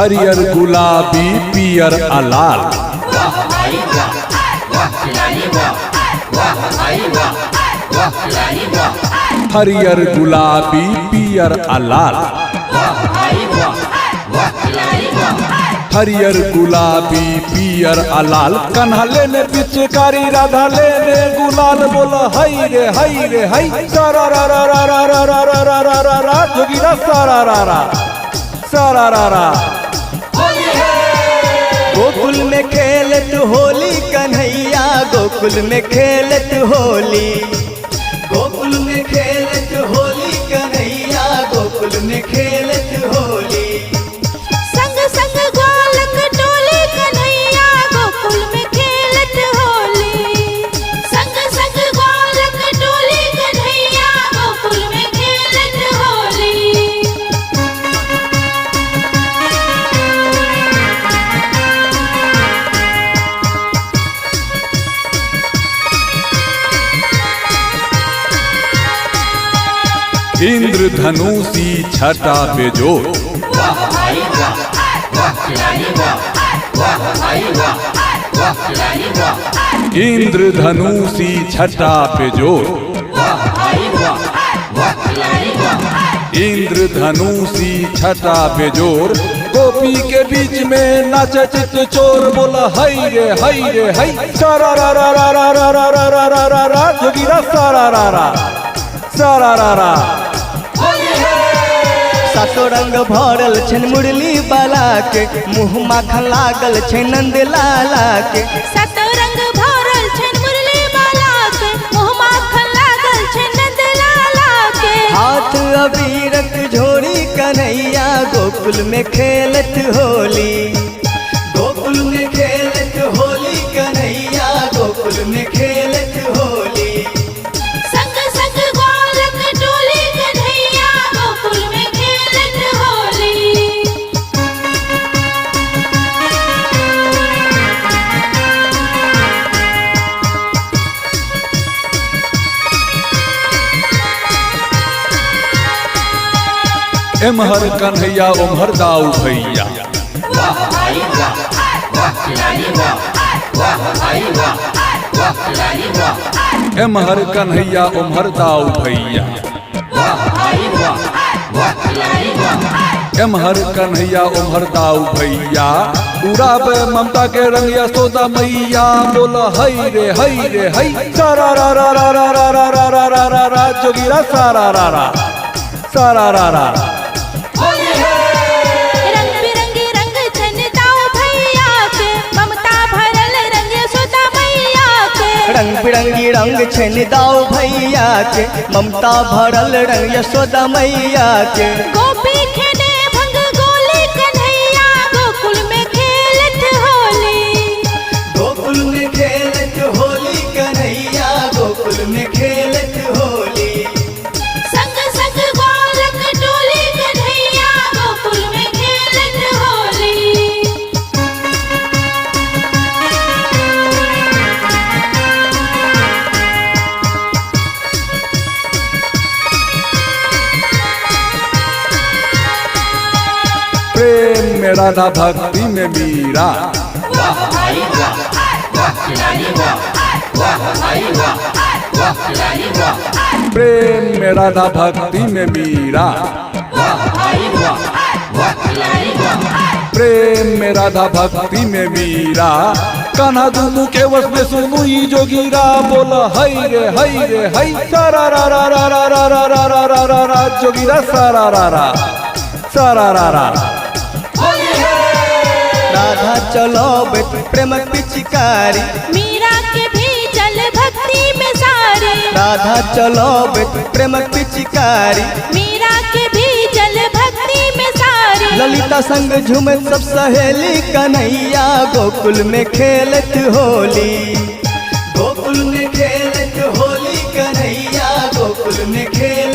हरियर गुलाबी पियर अलाल। हरियर गुलाबी पियर अलाल। हरियर गुलाबी पियर अलाल। कन्हा लेने पिचकारी राधा लेने गुलाल। बोला हई रे हई रे हई सारा रा रा रा रा रा रा रा रा रा रा रा जोगिरा सारा रा रा सारा रा रा। गोकुल में खेलत होली कन्हैया, गोकुल में खेलत होली। गोकुल में खेलत होली कन्हैया, गोकुल में खेलत होली। संग संग ग्वालक टोली कन्हैया, गोकुल में खेलत होली। संग संग ग्वालक टोली कन्हैया, गोकुल में खेलत होली। इंद्रधनुषी छटा बेजोर। इंद्रधनुषी छटा बेजोर। इंद्रधनुषी छटा बेजोर। गोपी के बीच में नाचे चित चोर। बोला हई रे हई रे हई सारा रा रा रा रा रा रा रा रा रा रा रा जोगिरा सारा रा रा सारा रा रा। सातो रंग भरल छन मुरली बाला के, मुँह माखन लागल छै नंद लाला के। सातो रंग भरल छन मुरली बाला के, मुँह माखन लागल छै नंद लाला के। हाथ अबीरक झोरी कन्हैया, गोकुल में खेलत होली। गोकुल में खेलत होली कन्हैया, गोकुल में खेलत होली। संग संग ग्वालक टोली कन्हैया, गोकुल में खेलत होली। एमहर कन्हैया ओमहर दाऊ भैया। एमहर कन्हैया ओमहर दाऊ भैया। एमहर कन्हैया ओमहर दाऊ भैया। उड़ाबे ममता के रंग यशोदा मैया। बोला हई रे हई सारा रा रा रा रा रा रा रा रा रा रा रा जोगिरा सारा रा रा सारा रा रा। रंग बिरंगे रंग छन दाऊ भैया के, ममता भरल रंग यशोदा मैया के। रंग बिरंगी रंग छन दाऊ भैया के, ममता भरल रंग यशोदा मैया के। गोपी खेने भंग गोली कन्हैया, गोकुल में खेलत होली। गोकुल में खेलत होली कन्हैया, गोकुल में खेलत होली। संग संग ग्वालक टोली कन्हैया, गोकुल में खेलत होली। प्रेम में राधा भक्ति में मीरा। प्रेम में राधा भक्ति में मीरा। प्रेम में राधा भक्ति में मीरा। कान्हा दुनू के वश में सुनू ई जोगीरा। बोला हई रे हई सारा रा रा रा रा रा रा रा रा रा रा रा जोगीरा सारा रा रा सारा रा रा। राधा चलो प्रेम पिचकारी, मीरा के भी चल भक्ति में सारी। राधा चलो प्रेम पिचकारी, मीरा के भी चल भक्ति में सारी। ललिता संग झूमे सब सहेली कन्हैया, गोकुल में खेलत होली। गोकुल में खेलत होली कन्हैया, गोकुल में खेल